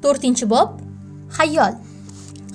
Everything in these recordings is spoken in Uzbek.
4-bob Xayol.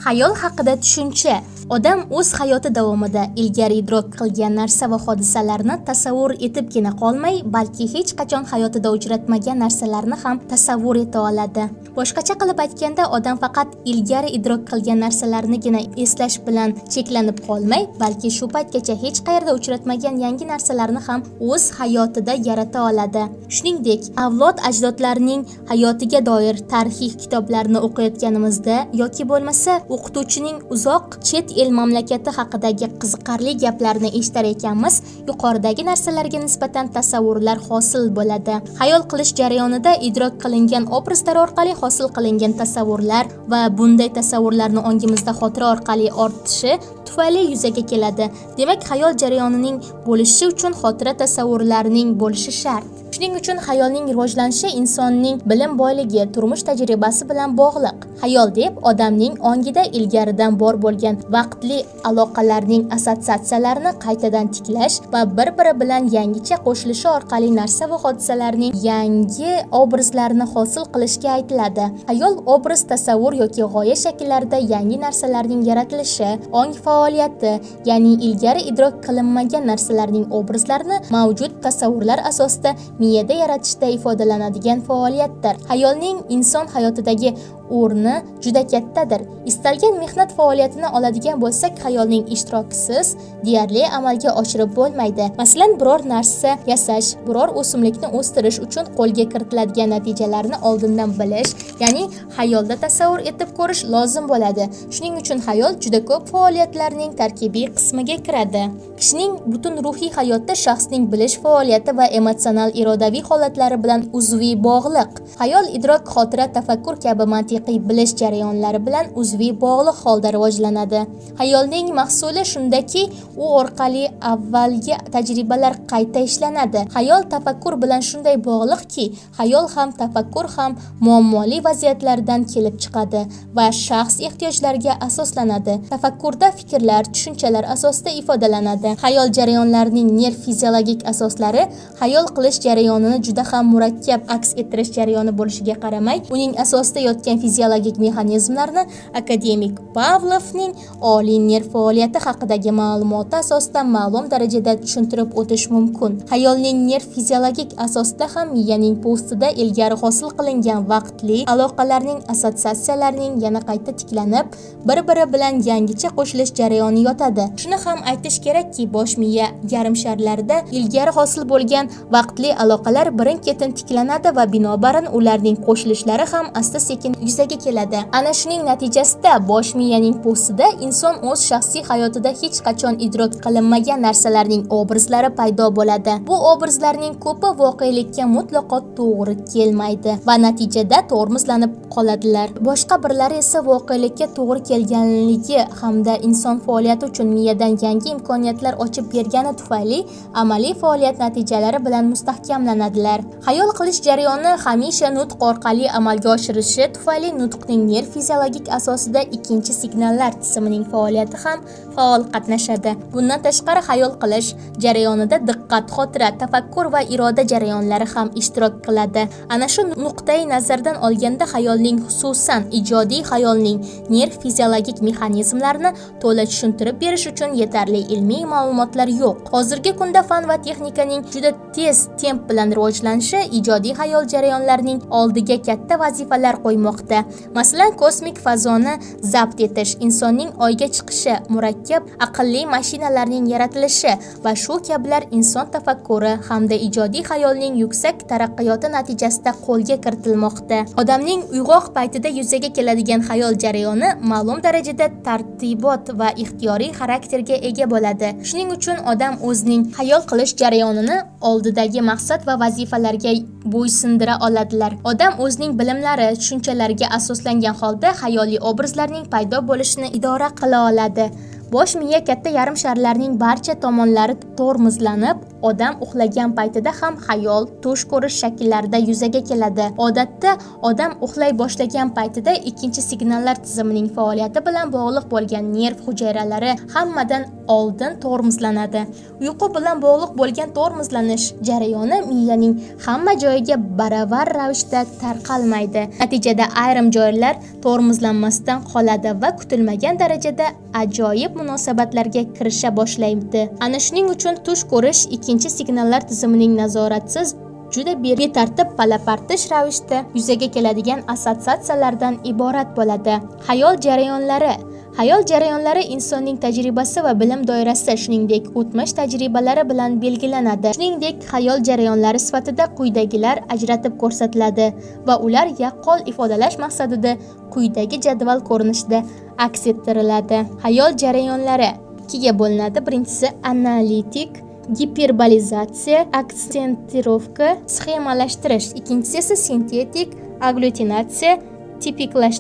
Xayol haqida tushuncha. Odam o'z hayoti davomida ilgari idrok qilgan narsa va hodisalarni tasavvur etibgina qolmay, balki hech qachon hayotida uchratmagan narsalarni ham tasavvur eta oladi. Boshqacha qilib aytganda, odam faqat ilgari idrok qilgan narsalarnigina eslash bilan cheklanib qolmay, balki shu paytgacha hech qayerda uchratmagan yangi narsalarni ham o'z hayotida yarata oladi. Shuningdek, avlod ajdodlarining hayotiga doir tarixiy kitoblarni o'qiyotganimizda yoki bo'lmasa o'qituvchining uzoq chet el mamlakati haqidagi qiziqarli gaplarni eshitar ekanmiz, yuqoridagi narsalarga nisbatan tasavvurlar hosil bo'ladi. Xayol qilish jarayonida idrok qilingan obrazlar orqali hosil qilingan tasavvurlar va bunday tasavvurlarni ongimizda xotira orqali ortishi tufayli yuzaga keladi. Demak, xayol jarayonining bo'lishi uchun xotira tasavvurlarining bo'lishi shart. Shuning uchun xayolning rivojlanishi insonning bilim boyligi, turmush tajribasi bilan bog'liq. Xayol deb odamning ongida ilgaridan bor bo'lgan vaqtli aloqalarning assotsiatsiyalarini qaytadan tiklash va bir-biri bilan yangicha qo'shilishi orqali narsa va hodisalarning yangi obrazlarini hosil qilishga aytiladi. Xayol obraz, tasavvur yoki g'oya shakllarida yangi narsalarning yaratilishi, ong faoliyati, ya'ni ilgari idrok qilinmagan narsalarning obrazlarini mavjud tasavvurlar asosida miyada yaratishda ifodalanadigan faoliyatdir. Xayolning inson hayotidagi o'rni juda kattadir. Istalgan mehnat faoliyatini oladigan bo'lsak, xayolning ishtirokisiz deyarli amalga oshirib bo'lmaydi. Masalan, biror narsa yasash, biror o'simlikni o'stirish uchun qo'lga kiritiladigan natijalarni oldindan bilish, ya'ni xayolda tasavvur etib ko'rish lozim bo'ladi. Shuning uchun xayol juda ko'p faoliyatlarning tarkibiy qismiga kiradi. Kishining butun ruhiy hayotda shaxsning bilish faoliyati va emotsional irodaviy holatlari bilan uzviy bog'liq. Xayol, idrok, xotira, tafakkur kabi mantiqiy bilish jarayonlari bilan uzviy bog'liq holda rivojlanadi. Xayolning mahsuli shundaki, u orqali avvalgi tajribalar qayta ishlanadi. Xayol tafakkur bilan shunday bog'liqki, xayol ham tafakkur ham muammoli vaziyatlardan kelib chiqadi va shaxs ehtiyojlariga asoslanadi. Tafakkurda fikrlar, tushunchalar asosida ifodalanadi. Xayol jarayonlarining nerv fiziologik asoslari xayol qilish jarayonini juda ham murakkab aks ettirish jarayoni bo'lishiga qaramay, uning asosida yotgan fiziologik mexanizmlarni akademik Pavlovning oliy nerv faoliyati haqidagi ma'lumoti asosida ma'lum darajada tushuntirib o'tish mumkin. Xayolning nerv fiziologik asosida ham miyaning postida ilgari hosil qilingan vaqtli aloqalarning assotsiatsiyalarining yana qayta tiklanib, bir-biri bilan yangicha qo'shilish jarayoni yotadi. Shuni ham aytish kerakki, bosh miya yarim sharlarida ilgari hosil bo'lgan vaqtli aloqalar birin-ketin tiklanadi va binobarin ularning qo'shilishlari ham asta-sekin yuzaga keladi. Ana shuning natijasida bosh miyaning postida inson o'z shaxsiy hayotida hech qachon idrok qilinmagan narsalarning obrazlari paydo bo'ladi. Bu obrazlarning ko'pi voqelikka mutlaqo to'g'ri kelmaydi va natijada tormozlanib qoladilar. Boshqa birlari esa voqelikka to'g'ri kelganligi hamda inson faoliyati uchun miyadan yangi imkoniyatlar ochib bergani tufayli amaliy faoliyat natijalari bilan mustahkamlanadilar. Xayol qilish jarayoni hamisha nutq orqali amalga oshirilishi tufayli nutqning nerv fiziologik asosida ikkinchi signallar tizimining faoliyati ham faol qatnashadi. Bundan tashqari, xayol qilish jarayonida diqqat, xotira, tafakkur va iroda jarayonlari ham ishtirok qiladi. Ana shu nuqtai nazardan olganda xayolning, xususan ijodiy xayolning nerv fiziologik mexanizmlarini to'la tushuntirib berish uchun yetarli ilmiy ma'lumotlar yo'q. Hozirgi kunda fan va texnikaning juda tez temp bilan rivojlanishi ijodiy xayol jarayonlarining oldiga katta vazifalar qo'ymoqda. Masalan, kosmik fazoni zabt etish, insonning oyga chiqishi, murakkab aqlli mashinalarning yaratilishi va shu kabilar inson tafakkuri hamda ijodiy xayolning yuksak taraqqiyoti natijasida qo'lga kiritilmoqda. Odamning uyg'oq paytida yuzaga keladigan xayol jarayoni ma'lum darajada tartibot va ixtiyoriy xarakterga ega bo'ladi. Shuning uchun odam o'zining xayol qilish jarayonini oldidagi maqsad va vazifalarga bo'ysundira oladilar. Odam o'zining bilimlari, tushunchalariga asoslangan holda xayoliy obrazlarning paydo bo'lishini idora qila oladi. Bosh miya katta yarim sharlarning barcha tomonlari tormozlanib, odam uxlagan paytida ham xayol, tush ko'rish shakllarida yuzaga keladi. Odatda odam uxlay boshlagan paytida ikkinchi signallar tizimining faoliyati bilan bog'liq bo'lgan nerv hujayralari hammadan oldin tormozlanadi. Uyqu bilan bog'liq bo'lgan tormozlanish jarayoni miyaning hamma joyiga baravar ravishda tarqalmaydi. Natijada ayrim joylar tormozlanmasdan qoladi va kutilmagan darajada ajoyib munosabatlarga kirisha boshlaydi. Ana shuning uchun tush ko'rish ikkinchi signallar tizimining nazoratsiz juda betartib palapartish ravishda yuzaga keladigan assotsiatsiyalardan iborat bo'ladi. Xayol jarayonlari insonning tajribasi va bilim doirasida, shuningdek o'tmish tajribalari bilan belgilanadi. Shuningdek, xayol jarayonlari sifatida quyidagilar ajratib ko'rsatiladi va ular yaqqol ifodalash maqsadida quyidagi jadval ko'rinishida aks ettiriladi. Xayol jarayonlari ikkiga bo'linadi. Birinchisi analitik giperbolizatsiya, aksentirovka, sxemalashtirish. Ikkinchisi esa sintetik agglutinatsiya, tipiklash,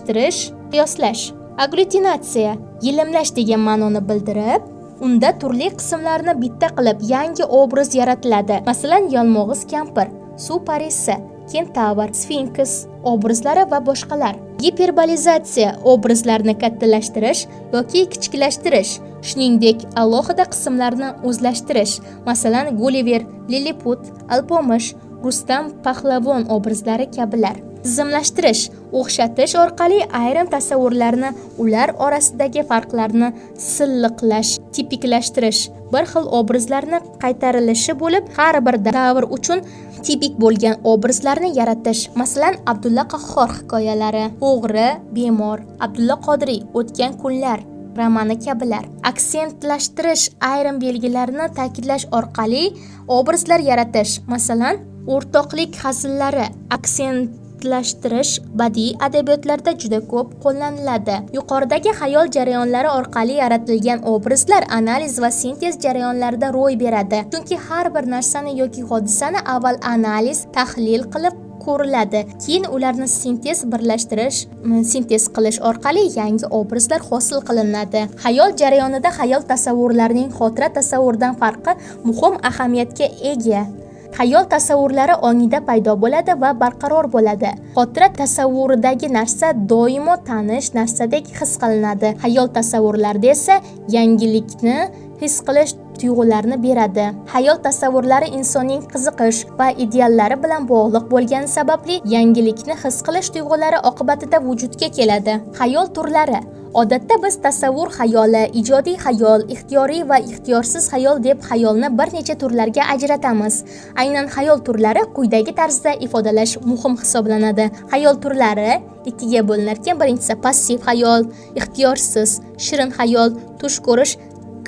qiyoslash. Agglutinatsiya yelimlash degan ma'noni bildirib, unda turli qismlarni bitta qilib yangi obraz yaratiladi. Masalan, yalmog'iz kampir, suv parisi, kentavr, sfinks obrazlari va boshqalar. Giperbolizatsiya obrazlarni kattalashtirish yoki kichiklashtirish, shuningdek alohida qismlarni o'zlashtirish. Masalan, Gulliver, Lilliput, Alpomish, Rustam Pahlavon obrazlari kabilar. Tizimlashtirish, o'xshatish orqali ayrim tasavvurlarni, ular orasidagi farqlarni silliqlash, tipiklashtirish, bir xil obrazlarni qaytarilishi bo'lib, har bir davr uchun tipik bo'lgan obrazlarni yaratish. Masalan, Abdulla Qahhor hikoyalari, O'g'ri, Bemor, Abdulla Qodiriy, O'tgan kunlar romani kabilar. Aksentlashtirish, ayrim belgilarni ta'kidlash orqali obrazlar yaratish. Masalan, o'rtoqlik hazillari. Aksentlashtirish badiiy adabiyotlarda juda ko'p qo'llaniladi. Yuqoridagi xayol jarayonlari orqali yaratilgan obrazlar analiz va sintez jarayonlarida ro'y beradi. Chunki har bir narsani yoki hodisani avval analiz, tahlil qilib ko'riladi. Keyin ularni sintez qilish orqali yangi obrazlar hosil qilinadi. Xayol jarayonida xayol tasavvurlarining xotira tasavvurdan farqi muhim ahamiyatga ega. Xayol tasavvurlari ongida paydo bo'ladi va barqaror bo'ladi. Xotira tasavvuridagi narsa doimo tanish narsadek his qilinadi. Xayol tasavvurlarida esa yangilikni his qilish tuyg'ularni beradi. Xayol tasavvurlari insonning qiziqish va ideallari bilan bog'liq bo'lgani sababli yangilikni his qilish tuyg'ulari oqibatida vujudga keladi. Xayol turlari. Odatda biz tasavvur xayoli, ijodiy xayol, ixtiyoriy va ixtiyorsiz xayol deb xayolni bir necha turlarga ajratamiz. Aynan xayol turlari quyidagi tarzda ifodalash muhim hisoblanadi. Xayol turlari ikkiga bo'linar ekan. Birinchisi passiv xayol, ixtiyorsiz, shirin xayol, tush ko'rish,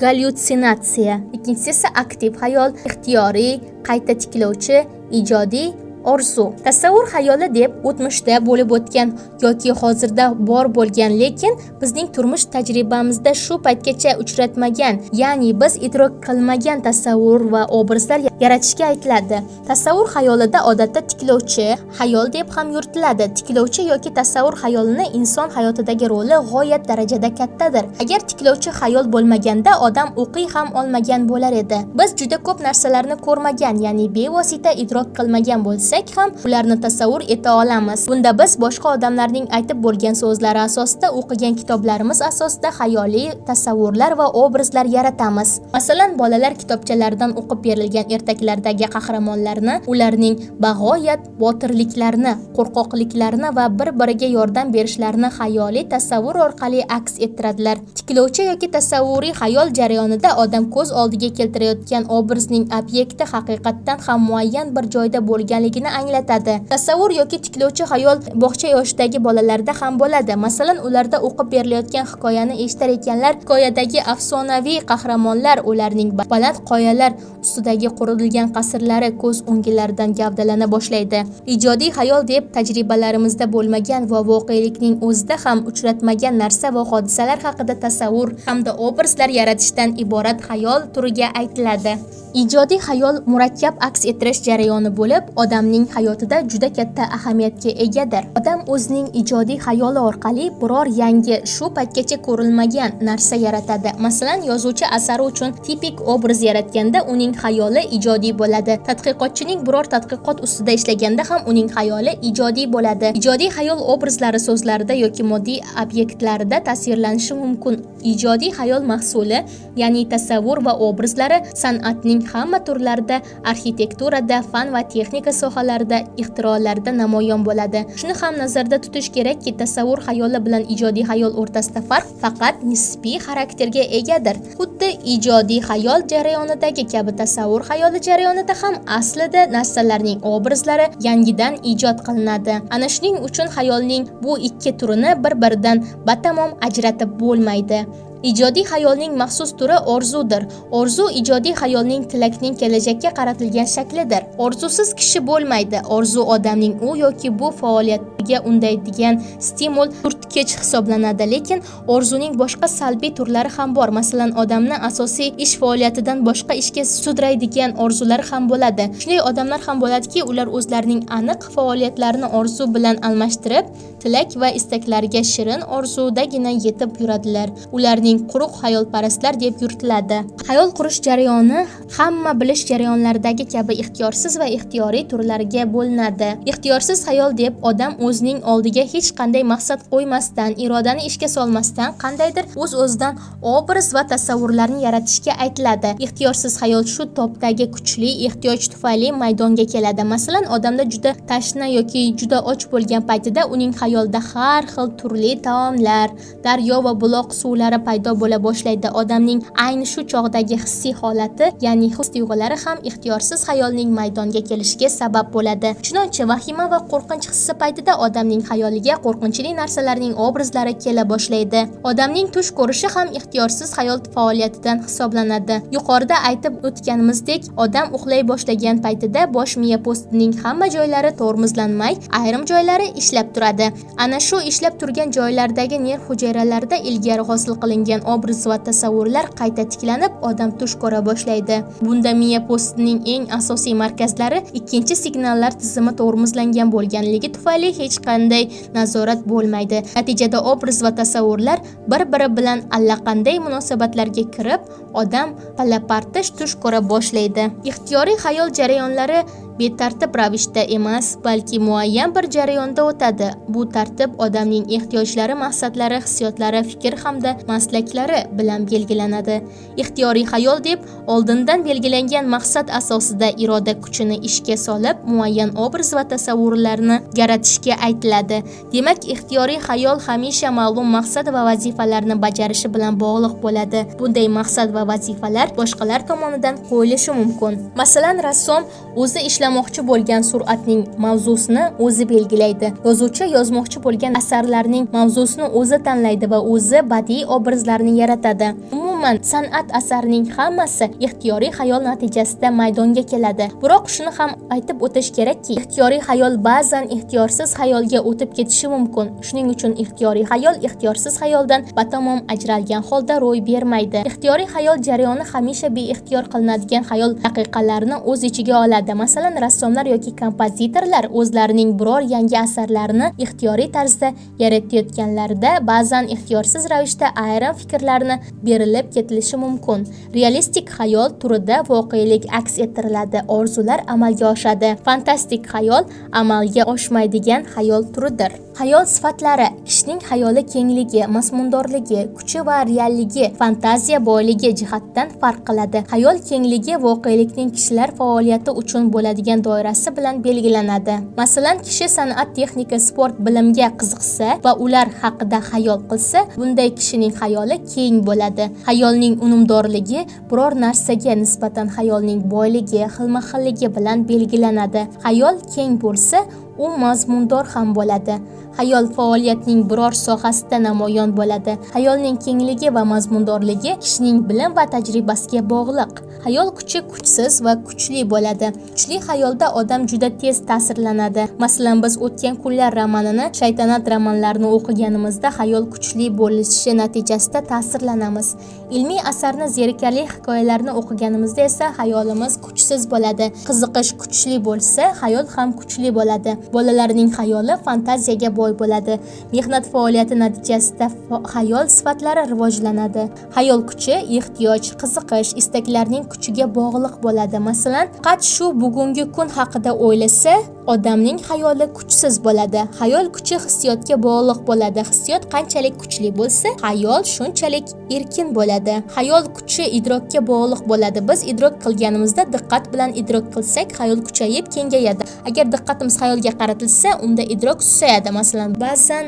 gallyutsinatsiya. Ikkinchisi esa aktiv xayol, ixtiyoriy, qayta tiklovchi, ijodiy, orzu. Tasavvur xayoli deb o'tmishda bo'lib o'tgan yoki hozirda bor bo'lgan, lekin bizning turmush tajribamizda shu paytgacha uchratmagan, ya'ni biz idrok qilmagan tasavvur va obrazlar yaratishga aytiladi. Tasavvur xayolida odatda tiklovchi xayol deb ham yuritiladi. Tiklovchi yoki tasavvur xayolini inson hayotidagi roli g'oyat darajada kattadir. Agar tiklovchi xayol bo'lmaganda odam o'qiy ham olmagan bo'lar edi. Biz juda ko'p narsalarni ko'rmagan, ya'ni bevosita idrok qilmagan bo'lsak ham ularni tasavvur eta olamiz. Bunda biz boshqa odamlarning aytib bo'lgan so'zlari asosida, o'qigan kitoblarimiz asosida xayoliy tasavvurlar va obrazlar yaratamiz. Masalan, bolalar kitobchalaridan o'qib berilgan ertaklardagi qahramonlarni, ularning bag'oyat botirliklarini, qo'rqoqliklarini va bir-biriga yordam berishlarini xayoliy tasavvur orqali aks ettiradilar. Tiklovchi yoki tasavvuriy xayol jarayonida odam ko'z oldiga keltirayotgan obrazning obyekti haqiqatdan ham muayyan bir joyda bo'lganligini anglatadi. Tasavvur yoki tiklovchi xayol bog'cha yoshidagi bolalarda ham bo'ladi. Masalan, ularda o'qib berilayotgan hikoyani eshitar ekanlar, hikoyadagi afsonaviy qahramonlar ularning baland qoyalar ustidagi qurilgan qasrlari ko'z o'ngilaridan gavdalana boshlaydi. Ijodiy xayol deb tajribalarimizda bo'lmagan va voqelikning o'zida ham uchratmagan narsa va hodisalar haqida tasavvur hamda obrazlar yaratishdan iborat xayol turiga aytiladi. Ijodiy xayol murakkab aks ettirish jarayoni bo'lib, odamning odamning hayotida juda katta ahamiyatga egadir. Odam o'zining ijodiy xayoli orqali biror yangi, shu paytgacha ko'rilmagan narsa yaratadi. Masalan, yozuvchi asari uchun tipik obraz yaratganda uning xayoli ijodiy bo'ladi. Tadqiqotchining biror tadqiqot ustida ishlaganda ham uning xayoli ijodiy bo'ladi. Ijodiy xayol obrazlari so'zlarida yoki moddiy obyektlarida tasvirlanishi mumkin. Ijodiy xayol mahsuli, ya'ni tasavvur va obrazlari san'atning hamma turlarida, arxitekturada, fan va texnika sohalarida, ixtirolarda namoyon bo'ladi. Shuni ham nazarda tutish kerakki, tasavvur xayoli bilan ijodiy xayol o'rtasida farq faqat nisbiy xarakterga egadir. Xuddi ijodiy xayol jarayonidagi kabi tasavvur xayoli jarayonida ham aslida narsalarning obrazlari yangidan ijod qilinadi. Ana shuning uchun xayolning bu ikki turini bir-biridan batamom ajratib bo'lmaydi. Ijodiy xayolning maxsus turi orzudir. Orzu ijodiy xayolning tilakning kelajakka qaratilgan shaklidir. Orzusiz kishi bo'lmaydi. Orzu odamning u yoki bu faoliyatiga undaydigan stimul, turtkich hisoblanadi. Lekin orzuning boshqa salbiy turlari ham bor. Masalan, odamni asosiy ish faoliyatidan boshqa ishga sudraydigan orzulari ham bo'ladi. Shunday odamlar ham bo'ladiki, ular o'zlarining aniq faoliyatlarini orzu bilan almashtirib, tilak va istaklariga shirin orzudagina yetib yuradilar. Ularning quruq xayolparastlar deb yuritiladi. Xayol qurish jarayoni hamma bilish jarayonlaridagi kabi ixtiyorsiz va ixtiyoriy turlarga bo'linadi. Ixtiyorsiz xayol deb odam o'zining oldiga hech qanday maqsad qo'ymasdan, irodani ishga solmasdan qandaydir o'z-o'zidan obraz va tasavvurlarni yaratishga aytiladi. Ixtiyorsiz xayol shu topdagi kuchli ehtiyoj tufayli maydonga keladi. Masalan, odamda juda tashna yoki juda och bo'lgan paytida uning xayolida har xil turli taomlar, daryo va buloq suvlari paydo bo'la boshlaydi. Odamning ayni shu chog'dagi hissiy holati, ya'ni his-tuyg'ulari ham ixtiyorsiz xayolning maydonga kelishiga sabab bo'ladi. Chunonchi vahima va qo'rqinch hissi paytida odamning xayoliga qo'rqinchli narsalarning obrazlari kela boshlaydi. Odamning tush ko'rishi ham ixtiyorsiz xayol faoliyatidan hisoblanadi. Yuqorida aytib o'tganimizdek, odam uxlay boshlagan paytida bosh miya postining hamma joylari tormozlanmay, ayrim joylari ishlab turadi. Ana shu ishlab turgan joylardagi nerv hujayralarida ilgari hosil qilingan obraz va tasavvurlar qayta tiklanib, odam tush ko'ra boshlaydi. Bunda miya postining eng asosiy markazlari ikkinchi signallar tizimi tormozlangan bo'lganligi tufayli hech qanday nazorat bo'lmaydi. Natijada obraz va tasavvurlar bir-biri bilan allaqanday munosabatlarga kirib, odam palapartish tush ko'ra boshlaydi. Ixtiyoriy xayol jarayonlari betartib ravishda emas, balki muayyan bir jarayonda o'tadi. Bu tartib odamning ehtiyojlari, maqsadlari, hissiyotlari, fikr hamda maslaklari bilan belgilanadi. Ixtiyoriy xayol deb oldindan belgilangan maqsad asosida iroda kuchini ishga solib, muayyan obraz va tasavvurlarni yaratishga aytiladi. Demak, ixtiyoriy xayol hamisha ma'lum maqsad va vazifalarni bajarishi bilan bog'liq bo'ladi. Bunday maqsad va vazifalar boshqalar tomonidan qo'yilishi mumkin. Masalan, rassom o'zi ishlamoqchi bo'lgan suratning mavzusini o'zi belgilaydi. Yozuvchi yozmoqchi bo'lgan asarlarning mavzusini o'zi tanlaydi va o'zi badiiy obrazlarni yaratadi. Umuman, san'at asarining hammasi ixtiyoriy xayol natijasida maydonga keladi. Biroq shuni ham aytib o'tish kerakki, ixtiyoriy xayol ba'zan ixtiyorsiz xayolga o'tib ketishi mumkin. Shuning uchun ixtiyoriy xayol ixtiyorsiz xayoldan batamom ajralgan holda ro'y bermaydi. Ixtiyoriy xayol jarayoni hamisha beixtiyor qilinadigan xayol daqiqalarini o'z ichiga oladi. Masalan, rassomlar yoki kompozitorlar o'zlarining biror yangi asarlarini ixtiyoriy tarzda yaratayotganlarida ba'zan ixtiyorsiz ravishda ayrim fikrlarni berilib ketilishi mumkin. Realistik xayol turida voqelik aks ettiriladi, orzular amalga oshadi. Fantastik xayol amalga oshmaydigan xayol turidir. Xayol sifatlari: kishining xayoli kengligi, mazmundorligi, kuchi va realligi, fantaziya boyligi jihatdan farq qiladi. Xayol kengligi voqelikning kishilar faoliyati uchun bo'ladigan doirasi bilan belgilanadi. Masalan, kishi san'at, texnika, sport, bilimga qiziqsa va ular haqida xayol qilsa, bunday kishining xayoli keng bo'ladi. Xayolning unumdorligi biror narsaga nisbatan xayolning boyligi, xilma-xilligi bilan belgilanadi. Xayol keng bo'lsa, u mazmundor ham bo'ladi. Xayol faoliyatning biror sohasida namoyon bo'ladi. Xayolning kengligi va mazmundorligi kishining bilim va tajribasiga bog'liq. Xayol kuchi kuchsiz va kuchli bo'ladi. Kuchli xayolda odam juda tez ta'sirlanadi. Masalan, biz O'tgan kunlar romanini, Shaytanat romanlarini o'qiganimizda xayol kuchli bo'lishi natijasida ta'sirlanamiz. Ilmiy asarni, zerikarli hikoyalarni o'qiganimizda esa xayolimiz kuchsiz bo'ladi. Qiziqish kuchli bo'lsa, xayol ham kuchli bo'ladi. Bolalarning xayoli fantaziyaga boy bo'ladi. Mehnat faoliyati natijasida xayol sifatlari rivojlanadi. Xayol kuchi ehtiyoj, qiziqish, istaklarning kuchiga bog'liq bo'ladi. Masalan, faqat shu bugungi kun haqida o'ylasa, odamning xayoli kuchsiz bo'ladi. Xayol kuchi hissiyotga bog'liq bo'ladi. Hissiyot qanchalik kuchli bo'lsa, xayol shunchalik erkin bo'ladi. Xayol kuchi idrokka bog'liq bo'ladi. Biz idrok qilganimizda diqqat bilan idrok qilsak, xayol kuchayib kengayadi. Agar diqqatimiz xayolga qaratilsa, unda idrok susayadi. Masalan, ba'zan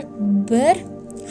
bir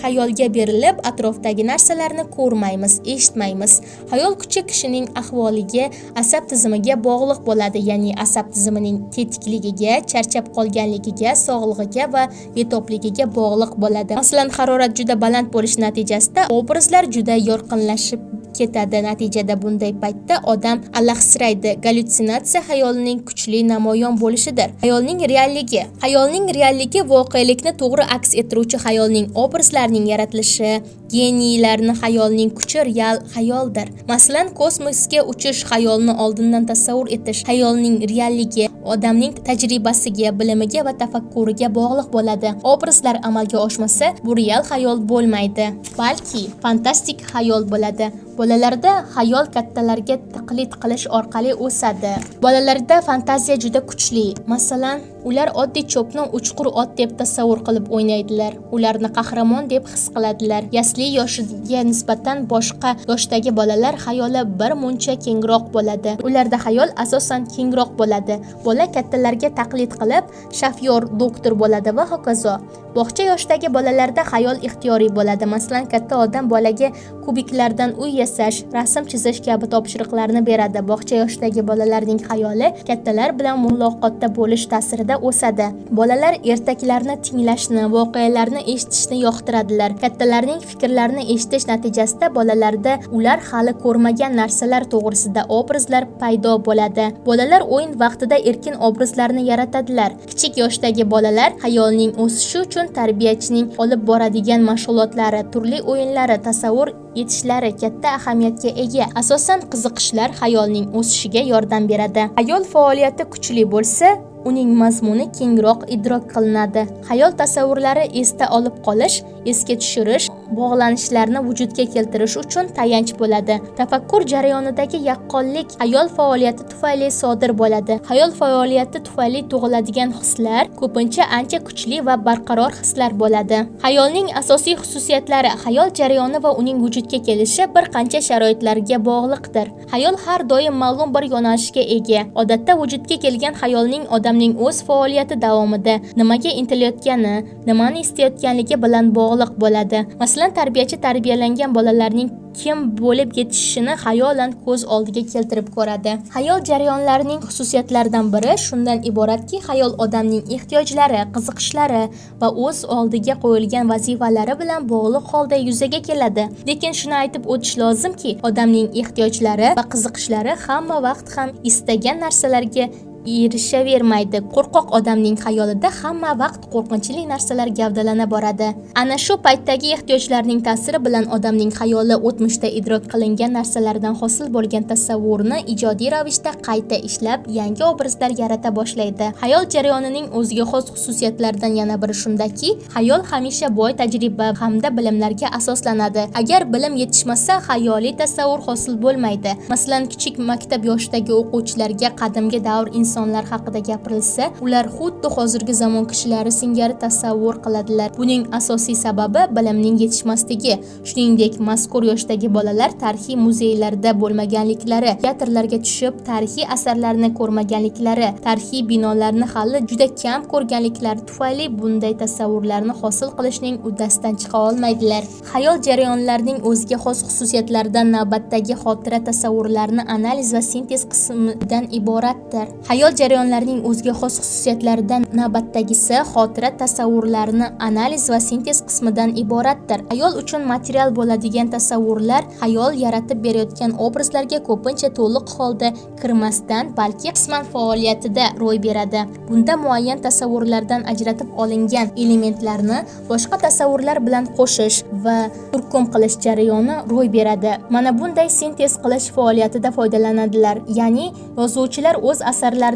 xayolga berilib, atrofdagi narsalarni ko'rmaymiz, eshitmaymiz. Xayol kuchi kishining ahvoliga, asab tizimiga bog'liq bo'ladi, ya'ni asab tizimining tetikligiga, charchab qolganligiga, sog'lig'iga va betobligiga bog'liq bo'ladi. Masalan, harorat juda baland bo'lish natijasida obrazlar juda yorqinlashib ketadi. Natijada bunday paytda odam alahsiraydi. Gallyutsinatsiya xayolning kuchli namoyon bo'lishidir. Xayolning realligi. Xayolning realligi voqelikni to'g'ri aks ettiruvchi xayolning obrazlarining yaratilishi. Geniylarni xayolning kuchi real xayoldir. Masalan, kosmosga uchish xayolni oldindan tasavvur etish. Xayolning realligi odamning tajribasiga, bilimiga va tafakkuriga bog'liq bo'ladi. Obrazlar amalga oshmasa, bu real xayol bo'lmaydi, balki fantastik xayol bo'ladi. Bolalarda xayol kattalarga taqlid qilish orqali o'sadi. Bolalarda fantaziya juda kuchli. Masalan, ular oddiy cho'pni uchqur ot deb tasavvur qilib o'ynaydilar. Ularni qahramon deb his qiladilar. Yasli yoshiga nisbatan boshqa yoshdagi bolalar xayoli bir muncha kengroq bo'ladi. Ularda xayol asosan kengroq bo'ladi. Bola kattalarga taqlid qilib, shofyor, doktor bo'ladi va hokazo. Bog'cha yoshdagi bolalarda xayol ixtiyoriy bo'ladi. Masalan, katta odam bolaga kubiklardan uy yasash, rasm chizish kabi topshiriqlarni beradi. Bog'cha yoshidagi bolalarning xayoli kattalar bilan muloqotda bo'lish ta'sirida o'sadi. Bolalar ertaklarni tinglashni, voqealarni eshitishni yoqtiradilar. Kattalarning fikrlarini eshitish natijasida bolalarda ular hali ko'rmagan narsalar to'g'risida obrazlar paydo bo'ladi. Bolalar o'yin vaqtida erkin obrazlarni yaratadilar. Kichik yoshdagi bolalar xayolning o'sishi uchun tarbiyachining olib boradigan mashg'ulotlari, turli o'yinlari, tasavvur etishlari katta ahamiyatga ega. Asosan qiziqishlar xayolning o'sishiga yordam beradi. Xayol faoliyati kuchli bo'lsa, uning mazmuni kengroq idrok qilinadi. Xayol tasavvurlari esda olib qolish, esga tushirish, bog'lanishlarni vujudga keltirish uchun tayanch bo'ladi. Tafakkur jarayonidagi yaqqollik xayol faoliyati tufayli sodir bo'ladi. Xayol faoliyati tufayli tug'iladigan hislar ko'pincha ancha kuchli va barqaror hislar bo'ladi. Xayolning asosiy xususiyatlari. Xayol jarayoni va uning vujudga kelishi bir qancha sharoitlarga bog'liqdir. Xayol har doim ma'lum bir yo'nalishga ega. Odatda vujudga kelgan xayolning odamning o'z faoliyati davomida nimaga intilayotgani, nimani istayotganligi bilan bog'liq bo'ladi. Masalan, tarbiyachi tarbiyalangan bolalarning kim bo'lib yetishishini xayolan ko'z oldiga keltirib ko'radi. Xayol jarayonlarining xususiyatlaridan biri shundan iboratki, xayol odamning ehtiyojlari, qiziqishlari va o'z oldiga qo'yilgan vazifalari bilan bog'liq holda yuzaga keladi. Lekin shuni aytib o'tish lozimki, odamning ehtiyojlari va qiziqishlari hamma vaqt ham istagan narsalarga erishavermaydi. Qo'rqoq odamning xayolida hamma vaqt qo'rqinchli narsalar gavdalana boradi. Ana shu paytdagi ehtiyojlarning ta'siri bilan odamning xayoli o'tmishda idrok qilingan narsalardan hosil bo'lgan tasavvurni ijodiy ravishda qayta ishlab, yangi obrazlar yarata boshlaydi. Xayol jarayonining o'ziga xos xususiyatlaridan yana biri shundaki, xayol hamisha boy tajriba hamda bilimlarga asoslanadi. Agar bilim yetishmasa, xayoliy tasavvur hosil bo'lmaydi. Masalan, kichik maktab yoshidagi o'quvchilarga qadimgi davr insonlar haqida gapirilsa, ular xuddi hozirgi zamon kishilari singari tasavvur qiladilar. Buning asosiy sababi bilimning yetishmasligi. Shuningdek, mazkur yoshdagi bolalar tarixiy muzeylarda bo'lmaganliklari, teatrlarga tushib, tarixiy asarlarni ko'rmaganliklari, tarixiy binolarni hali juda kam ko'rganliklari tufayli bunday tasavvurlarni hosil qilishning uddasidan chiqa olmaydilar. Xayol jarayonlarining o'ziga xos xususiyatlaridan navbatdagi xotira tasavvurlarni analiz va sintez qismidan iboratdir. Xayol Xayol jarayonlarining o'ziga xos xususiyatlaridan navbatdagisi xotira tasavvurlarini analiz va sintez qismidan iboratdir. Xayol uchun material bo'ladigan tasavvurlar xayol yaratib berayotgan obrazlarga ko'pincha to'liq holda kirmasdan, balki qisman faoliyatida ro'y beradi. Bunda muayyan tasavvurlardan ajratib olingan elementlarni boshqa tasavvurlar bilan qo'shish va turkum qilish jarayoni ro'y beradi. Mana bunday sintez qilish faoliyatida foydalanadilar. Ya'ni yozuvchilar o'z asarlaridagi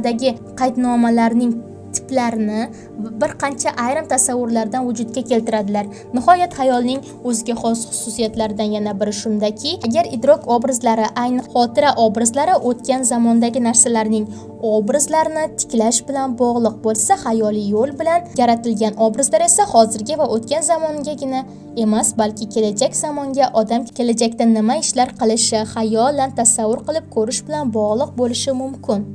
qaydnomalarning tiplarini bir qancha ayrim tasavvurlardan vujudga keltiradilar. Nihoyat xayolning o'ziga xos xususiyatlaridan yana biri shundaki, agar idrok obrazlari, ayni xotira obrazlari o'tgan zamondagi narsalarning obrazlarini tiklash bilan bog'liq bo'lsa, xayoliy yo'l bilan yaratilgan obrazlar esa hozirgi va o'tgan zamongagina emas, balki kelajak zamonga, odam kelajakda nima ishlar qilishi, xayolan tasavvur qilib ko'rish bilan bog'liq bo'lishi mumkin.